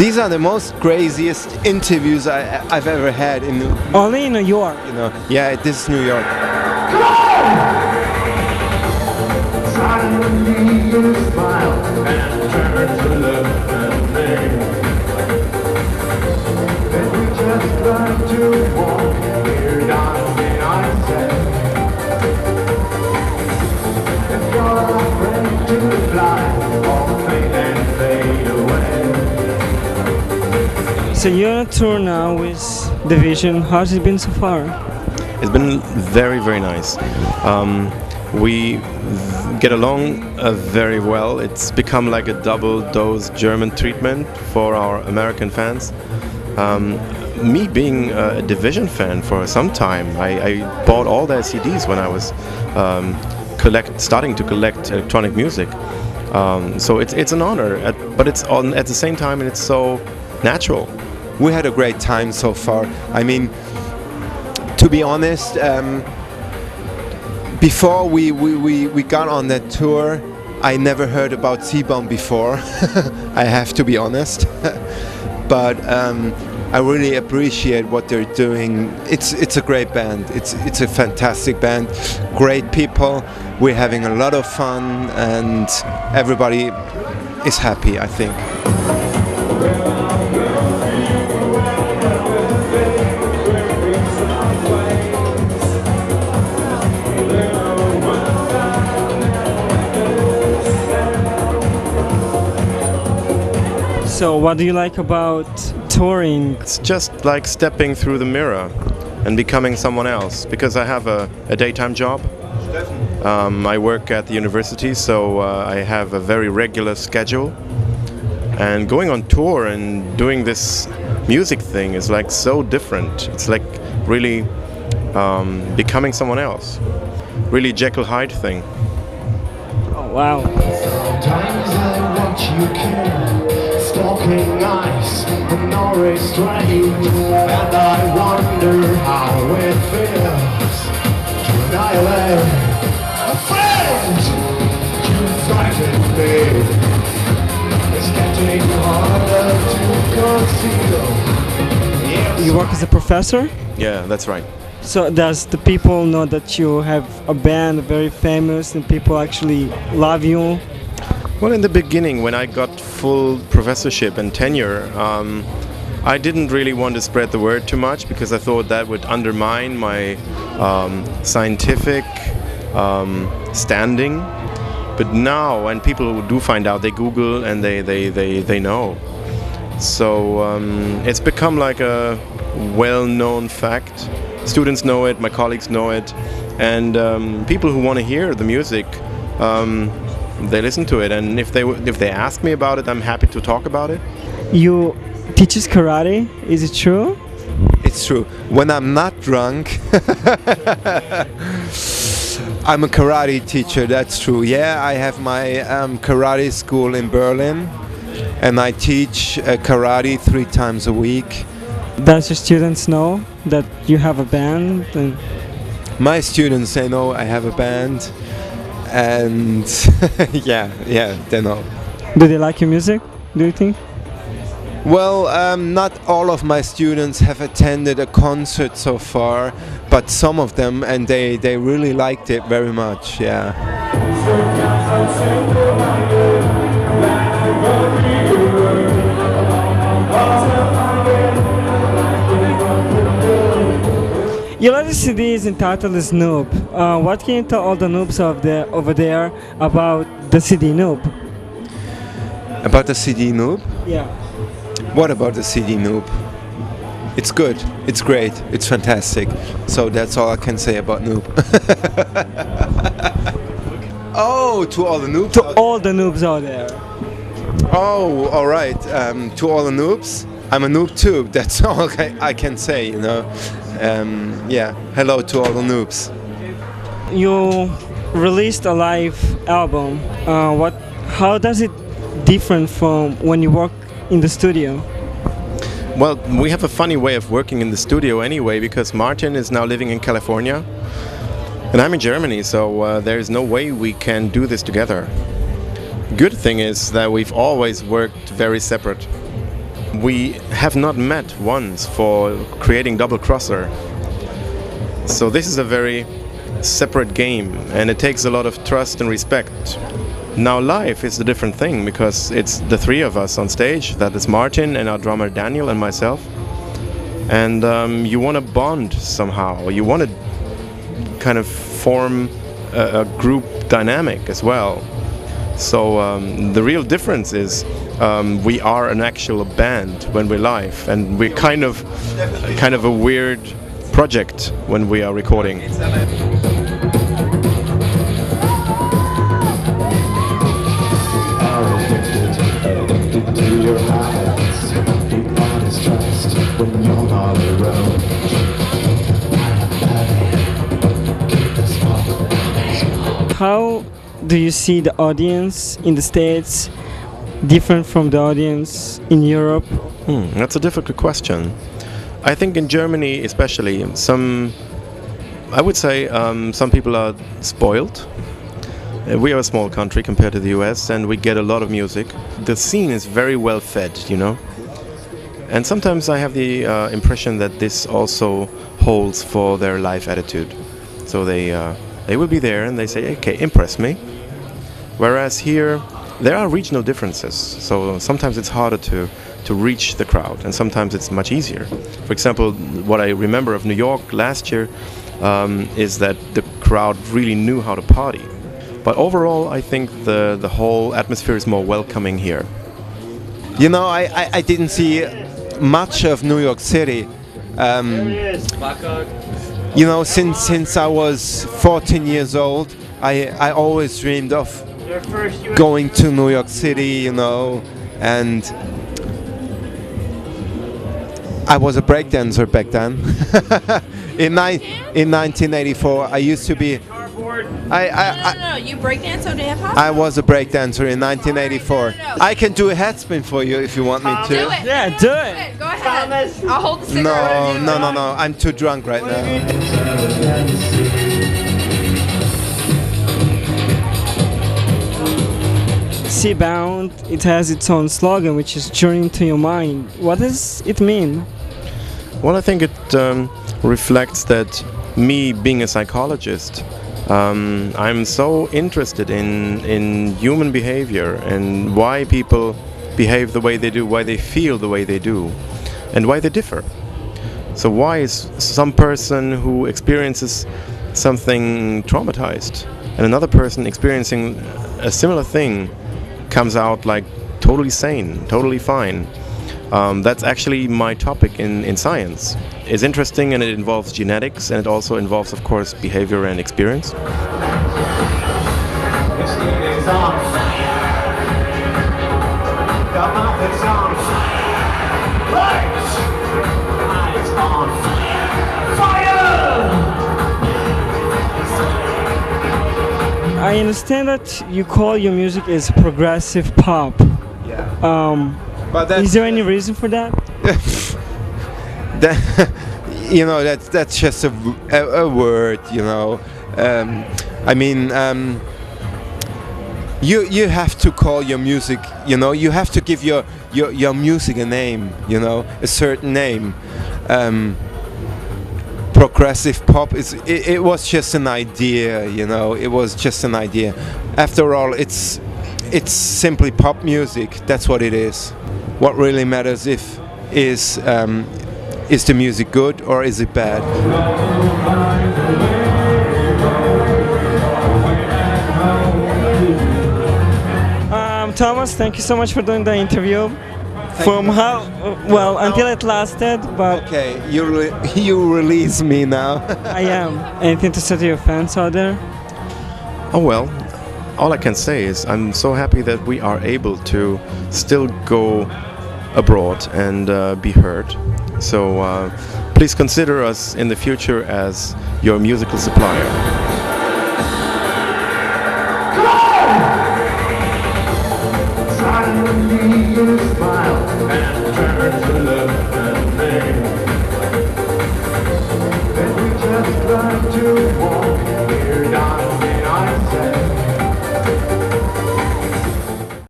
These are the most craziest interviews I've ever had in Only in New York. you know. Yeah, this is New York. So you're on tour now with DeVision. How's it been so far? It's been very, very nice. We get along very well. It's become like a double dose German treatment for our American fans. Me being a DeVision fan for some time, I bought all their CDs when I was starting to collect electronic music. So it's an honor, but it's at the same time, and it's so natural. We had a great time so far. I mean, to be honest, before we got on that tour, I never heard about Seabound before. I have to be honest. But I really appreciate what they're doing. It's a great band. It's a fantastic band. Great people. We're having a lot of fun, and everybody is happy, I think. So what do you like about touring? It's just like stepping through the mirror and becoming someone else, because I have a daytime job. I work at the university, so I have a very regular schedule. And going on tour and doing this music thing is like so different. It's like really becoming someone else. Really Jekyll Hyde thing. Oh, wow. Sometimes I watch you kill, stalking eyes and no restraint, and I wonder how it feels to annihilate a friend. You frighten me. It's getting harder to conceal. Yes. You work as a professor? Yeah, that's right. So does the people know that you have a band very famous and people actually love you? Well, in the beginning, when I got full professorship and tenure, I didn't really want to spread the word too much, because I thought that would undermine my scientific standing. But now, when people do find out, they Google and they know. So it's become like a well-known fact. Students know it, my colleagues know it, and people who want to hear the music, they listen to it. And if they ask me about it, I'm happy to talk about it. You teaches karate, is it true? It's true. When I'm not drunk, I'm a karate teacher, that's true. Yeah, I have my karate school in Berlin, and I teach karate 3 times a week. Does your students know that you have a band? And My students, they know I have a band, and yeah, they know. do they like your music, do you think? Well, not all of my students have attended a concert so far, but some of them, and they really liked it very much, yeah. Your latest CD is entitled as Noob. What can you tell all the noobs over there about the CD Noob? About the CD Noob? Yeah. What about the CD Noob? It's good, it's great, it's fantastic. So that's all I can say about Noob. Oh, to all the noobs? To all the noobs out there. Oh, all right. To all the noobs, I'm a noob too. That's all I can say, you know. Yeah, hello to all the noobs. You released a live album. How does it different from when you work in the studio? Well, we have a funny way of working in the studio anyway, because Martin is now living in California and I'm in Germany, so there is no way we can do this together. Good thing is that we've always worked very separate. We have not met once for creating Double Crosser. So this is a very separate game, and it takes a lot of trust and respect. Now live is a different thing, because it's the three of us on stage. That is Martin and our drummer Daniel and myself. And you want to bond somehow. You want to kind of form a group dynamic as well. So the real difference is we are an actual band when we're live, and we're kind of a weird project when we are recording. Addicted to your habits, keep honest trust when you're not around. How do you see the audience in the States different from the audience in Europe? That's a difficult question. I think in Germany especially, I would say some people are spoiled. We are a small country compared to the US, and we get a lot of music. The scene is very well fed, you know. And sometimes I have the impression that this also holds for their life attitude. So they will be there and they say, okay, impress me. Whereas here, there are regional differences. So sometimes it's harder to reach the crowd, and sometimes it's much easier. For example, what I remember of New York last year is that the crowd really knew how to party. But overall, I think the whole atmosphere is more welcoming here. You know, I didn't see much of New York City. You know, since I was 14 years old, I always dreamed of going to New York City, you know, and I was a breakdancer back then. in 1984, I used to be. No, you breakdance on hip hop? I was a breakdancer in 1984. No. I can do a head spin for you if you want me to. Do it. Yeah, do it. Go ahead. I'll hold the cigarette. No. I'm too drunk right now. Seabound, it has its own slogan, which is "Journey into your mind." What does it mean? Well, I think it reflects that me being a psychologist, I'm so interested in human behavior and why people behave the way they do, why they feel the way they do, and why they differ. So why is some person who experiences something traumatized and another person experiencing a similar thing comes out like totally sane, totally fine? That's actually my topic in science. It's interesting, and it involves genetics, and it also involves, of course, behavior and experience. I understand that you call your music as progressive pop. Yeah. But Is there any reason for that? You know, that's just a word, you know. I mean, you have to call your music, you know, you have to give your music a name, you know, a certain name. Progressive pop it was just an idea, you know, it was just an idea. After all, it's simply pop music. That's what it is. What really matters is the music good or is it bad? Thomas, thank you so much for doing the interview. Until it lasted, but okay, you release me now. I am. Anything to say to your fans out there? Oh well, all I can say is I'm so happy that we are able to still go abroad and be heard. So please consider us in the future as your musical supplier. Then we just like to walk